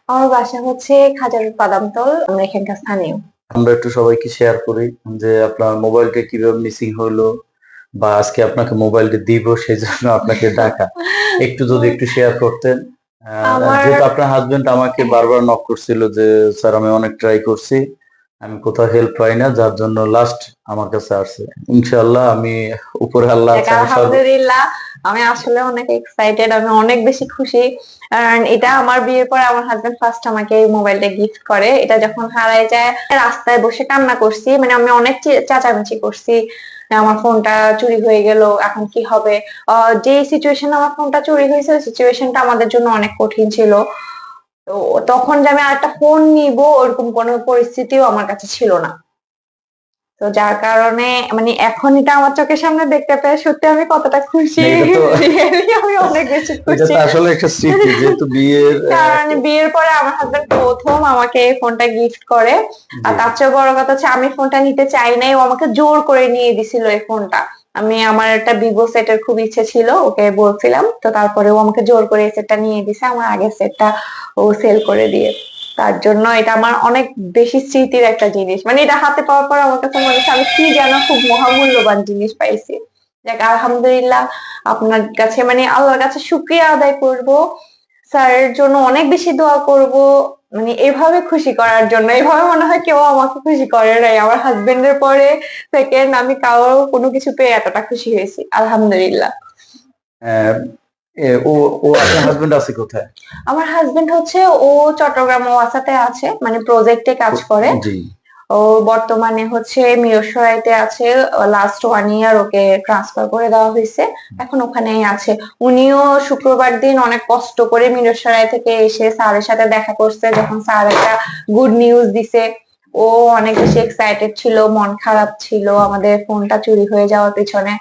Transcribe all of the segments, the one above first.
আমার বাসা হচ্ছে খাজারুল বাদামতল, আমরা এখানকার স্থানীয়। আমরা একটু সবাইকে শেয়ার করি যে আপনার মোবাইলটা কিভাবে মিসিং হলো, বা আজকে আপনাকে মোবাইলটা দিব সেই জন্য আপনাকে ডাকা। একটু যদি একটু শেয়ার করতেন। আমার যেহেতু আপনার হাজবেন্ড আমাকে হ্যাঁ, বারবার নক করছিল যে স্যার আমি অনেক ট্রাই করছি, আমি কোথাও হেল্প পাই না, যার জন্য লাস্ট আমার কাছে আসছে। ইনশাআল্লাহ আমি, উপরে আল্লাহ যাক আছে, আমি আলহামদুলিল্লাহ। আমি আসলে অনেক এক্সাইটেড, আমি অনেক বেশি খুশি। কারণ এটা আমার বিয়ের পরে আমার হাজবেন্ড ফার্স্ট আমাকে এই মোবাইলটা গিফট করে। এটা যখন হারায় যায় রাস্তায় বসে কান্না করছি, মানে আমি অনেক চেঁচামেচি করছি যে আমার ফোনটা চুরি হয়ে গেল, এখন কি হবে। যে সিচুয়েশন আমার ফোনটা চুরি হয়েছে সিচুয়েশনটা আমাদের জন্য অনেক কঠিন ছিল। তো তখন যে আমি আরেকটা ফোন নিব ওরকম কোনো পরিস্থিতিও আমার কাছে ছিল না। তো যার কারণে মানে এখন এটা আমার চোখের সামনে দেখতে পেয়ে সত্যি আমি কতটা খুশি। না, এটা তো রিয়েলি আমি অনেক বেশি এটা খুশি। তো আসলে একটা স্মৃতি, যেহেতু বিয়ের কারণ বিয়ের পরে আমার হাজবেন্ড প্রথম আমাকে এই ফোনটা গিফট করে। আর জি তার চেয়ে বড় কথা হচ্ছে আমি ফোনটা নিতে চাই নাই, ও আমাকে জোর করে নিয়ে দিছিল এই ফোনটা। আমার একটা ভিভো সেটের খুব ইচ্ছে ছিল, ওকে বলছিলাম, তো তারপরে ও আমাকে জোর করে এই সেটটা নিয়ে দিছে, আমার আগের সেটটা ও সেল করে দিয়ে। তার জন্য এটা আমার অনেক বেশি স্মৃতির একটা জিনিস, মানে এটা হাতে পাওয়ার পর আমার কাছে মনে হচ্ছে আমি কি যেন খুব মহামূল্যবান জিনিস পাইছি। যাক আলহামদুলিল্লাহ। আপনার কাছে মানে আল্লাহর কাছে শুকরিয়া আদায় করব, স্যারের জন্য অনেক বেশি দোয়া করব। মানে এভাবে খুশি করার জন্য, এভাবে মনে হয় কেউ আমাকে খুশি করে নাই আমার হাজবেন্ডের পরে। সেকেন্ড আমি কারো কোনো কিছু পেয়ে এতটা খুশি হয়েছি আলহামদুলিল্লাহ। আহ, ও ও আপনার হাজবেন্ড আছে কোথায়? আমার হাজবেন্ড হচ্ছে ও চট্টগ্রাম ওয়াসাতে আছে, মানে প্রজেক্টে কাজ করে। জি। ও বর্তমানে হচ্ছে মিরসরাইতে আছে। লাস্ট 1 ইয়ার ওকে ট্রান্সফার করে দেওয়া হয়েছে, এখন ওখানেই আছে। উনিও শুক্রবার দিন অনেক কষ্ট করে মিরসরাই থেকে এসে স্যারের সাথে দেখা করছে, যখন স্যার একটা গুড নিউজ দিছে। ও অনেক বেশি এক্সাইটেড ছিল, মন খারাপ ছিল আমাদের ফোনটা চুরি হয়ে যাওয়ার পিছনে।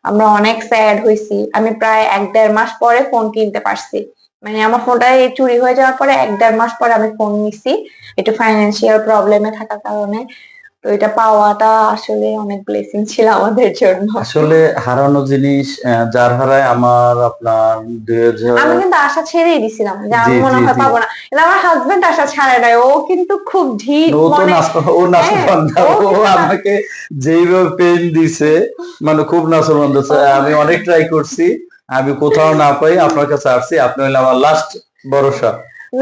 আমরা অনেক স্যাড হয়েছি, আমি প্রায় 1-1.5 মাস পরে ফোন কিনতে পারছি। মানে আমার ফোনটা এই চুরি হয়ে যাওয়ার পরে 1-1.5 মাস পরে আমি ফোন নিছি, একটু ফাইন্যান্সিয়াল প্রবলেমে থাকার কারণে। তো এটা পাওয়াটা আসলে অনেক ব্লেসিং ছিল আমাদের জন্য। আসলে হারানো জিনিস যার হারায় আমার আপনার 2000। আমি কিন্তু আশা ছেড়েই দিছিলাম যে জি আমি মনে জি হয় জি। পাবো না, কিন্তু আমার হাজবেন্ড আশা ছাড়ে নাই, ও কিন্তু খুব ঢিট ও তো মনে। ও হ্যাঁ, নাছোড়বান্দা, ও ও কিন্তু আমাকে যেইভাবে পেন দিছে, মানে খুব নাছোড়বান্দা। ও আমি অনেক ট্রাই করছি, আমি কোথাও না পাই আপনার কাছে আসছি, আপনি হইলে আমার লাস্ট ভরসা।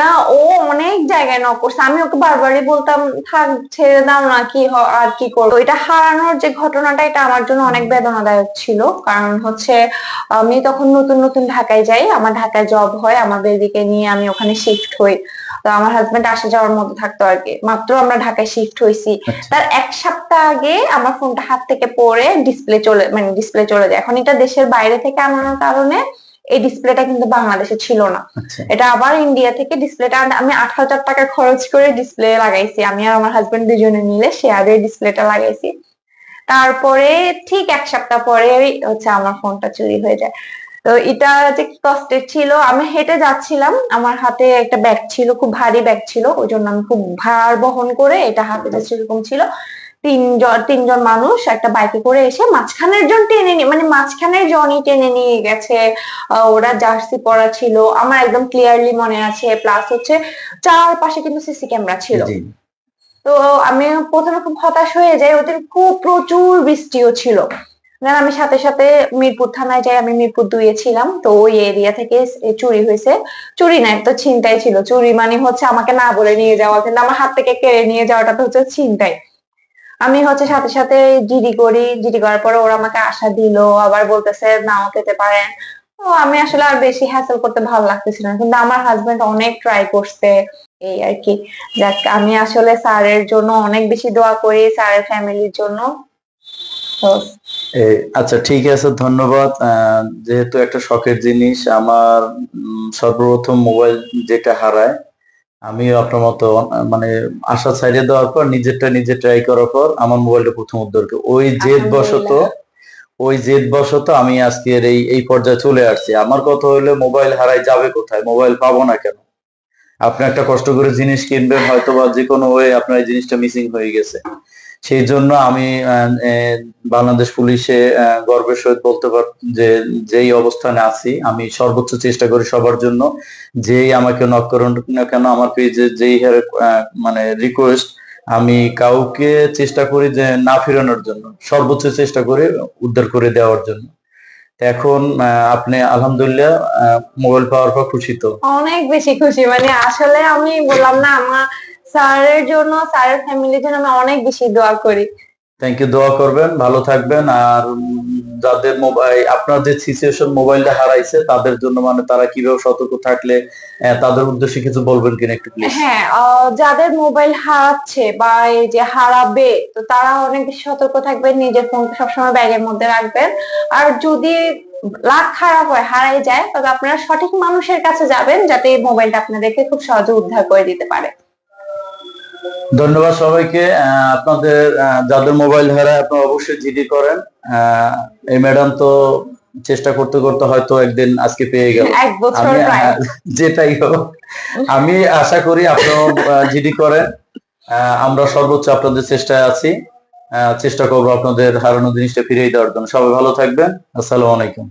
না, ও অনেক জায়গায় নক করছে, আমি ওকে বারবারই বলতাম থাক ছেড়ে দাও না, কি আর কি করবো। এটা হারানোর যে ঘটনাটা এটা আমার জন্য অনেক বেদনাদায়ক ছিল। কারণ হচ্ছে আমি তখন নতুন নতুন ঢাকায় যাই, আমার ঢাকায় জব হয়, আমার বেবিকে নিয়ে আমি ওখানে শিফট হই। তো আমার হাজবেন্ড আসা যাওয়ার মধ্যে থাকতো আর কি, মাত্র আমরা ঢাকায় শিফট হয়েছি আচ্ছা। তার 1 সপ্তাহ আগে আমার ফোনটা হাত থেকে পড়ে ডিসপ্লে চলে যায়। এখন এটা দেশের বাইরে থেকে আনানোর কারণে এই ডিসপ্লেটা কিন্তু বাংলাদেশে ছিল না। আচ্ছা। এটা আবার ইন্ডিয়া থেকে ডিসপ্লেটা আমি 8,000 টাকা খরচ করে ডিসপ্লে লাগাইছি, আমি আর আমার হাজবেন্ড দুজনে মিলে শেয়ারে ডিসপ্লেটা লাগাইছি। তারপরে ঠিক 1 সপ্তাহ পরে হচ্ছে আমার ফোনটা চুরি হয়ে যায়। তো এটা যে কি কষ্টের ছিল, আমি হেঁটে যাচ্ছিলাম, আমার হাতে একটা ব্যাগ ছিল, খুব ভারী ব্যাগ ছিল, ওই জন্য আমি খুব ভার বহন করে এটা হাতে যাচ্ছি, এরকম ছিল। তিনজন মানুষ একটা বাইকে করে এসে মাঝখানের জন টেনে নিয়ে, মানে মাঝখানের জনই টেনে নিয়ে গেছে। ওরা জার্সি পরা ছিল, আমার একদম ক্লিয়ারলি মনে আছে। প্লাস হচ্ছে চারপাশে কিন্তু সিসি ক্যামেরা ছিল। জি। তো আমি প্রথমে খুব হতাশ হয়ে যাই, ওদের খুব প্রচুর বৃষ্টিও ছিল। দেন আমি সাথে সাথে মিরপুর থানায় যাই, আমি মিরপুর 2-এ ছিলাম, তো ওই এরিয়া থেকে চুরি হয়েছে। চুরি না, তো ছিনতাই ছিল। চুরি মানে হচ্ছে আমাকে না বলে নিয়ে যাওয়া, কিন্তু আমার হাত থেকে কেড়ে নিয়ে যাওয়াটা তো হচ্ছে ছিনতাই। আমি হচ্ছে সাথে সাথে জিডি করি, জিডি করার পরে ওরা আমাকে আশা দিল, আবার বলতেছে নাও পেতে পারেন। তো আমি আসলে আর বেশি হ্যাসেল করতে ভালো লাগতেছিল না, কিন্তু আমার হাজবেন্ড অনেক ট্রাই করছে, এই আর কি। যাক আমি আসলে স্যারের জন্য অনেক বেশি দোয়া করি, স্যারের ফ্যামিলির জন্য। তো আচ্ছা ঠিক আছে, ধন্যবাদ। যেহেতু একটা শখের জিনিস আমার, সর্বপ্রথম মোবাইল যেটা হারায়, আমিও আপনার মতো মানে আশা ছাইড়ে দেওয়ার পর নিজেরটা নিজে ট্রাই করার পর আমার মোবাইলটা প্রথম উদ্ধার করি। আলহামদুলিল্লাহ। ওই জেদ বশত আমি আজকের এই এই পর্যায়ে চলে আসছি। আমার কথা হইলে মোবাইল হারাই যাবে কোথায়, মোবাইল পাবো না কেন? আপনি একটা কষ্ট করে জিনিস কিনবেন, হয়তো বা যে কোনো ওয়ে আপনার এই জিনিসটা মিসিং হয়ে গেছে, সেই জন্য আমি বাংলাদেশ পুলিশে গর্বের সহিত বলতে পার যে যেই অবস্থানে আছি আমি সর্বোচ্চ চেষ্টা করি সবার জন্য। যেই আমাকে নক করুন না কেন, আমার পেজে যেই হারে মানে রিকোয়েস্ট, আমি কাউকে চেষ্টা করি যে না ফেরানোর জন্য, সর্বোচ্চ চেষ্টা করে উদ্ধার করে দেওয়ার জন্য। তো এখন আপনি আলহামদুলিল্লাহ মোবাইল পাওয়ার পর খুশি তো? অনেক বেশি খুশি, মানে আসলে আমি বললাম না, আমার স্যারের জন্য, স্যারের ফ্যামিলির জন্য আমি অনেক বেশি দোয়া করি। থ্যাংক ইউ, দোয়া করবেন, ভালো থাকবেন। আর যাদের মোবাইল, আপনার যে সিচুয়েশন মোবাইলটা হারাইছে তাদের জন্য মানে তারা কিভাবে সতর্ক থাকলে, তাদের উদ্দেশ্যে কিছু বলবেন কিনা একটু প্লিজ। হ্যাঁ, যাদের মোবাইল হারাচ্ছে বা এই যে হারাবে, তো তারা অনেক বেশি সতর্ক থাকবেন, নিজের ফোনটা সবসময় ব্যাগের মধ্যে রাখবেন। আর যদি লাখ খারাপ হয়, হারাই যায়, তবে আপনারা সঠিক মানুষের কাছে যাবেন, যাতে এই মোবাইলটা আপনাদেরকে খুব সহজে উদ্ধার করে দিতে পারে। ধন্যবাদ সবাইকে। আপনাদের যাদের মোবাইল হারায় আপনারা অবশ্যই জিডি করেন। এই ম্যাডাম তো চেষ্টা করতে করতে হয়তো একদিন আজকে পেয়ে গেল। 1 বছর আমি প্রায়। যেটাই হোক, আমি আশা করি আপনারা জিডি করেন। আমরা সর্বোচ্চ আপনাদের চেষ্টায় আছি। চেষ্টা করবো আপনাদের হারানো জিনিসটা ফিরিয়ে দেওয়ার জন্য। সবাই ভালো থাকবেন। আসসালামু আলাইকুম।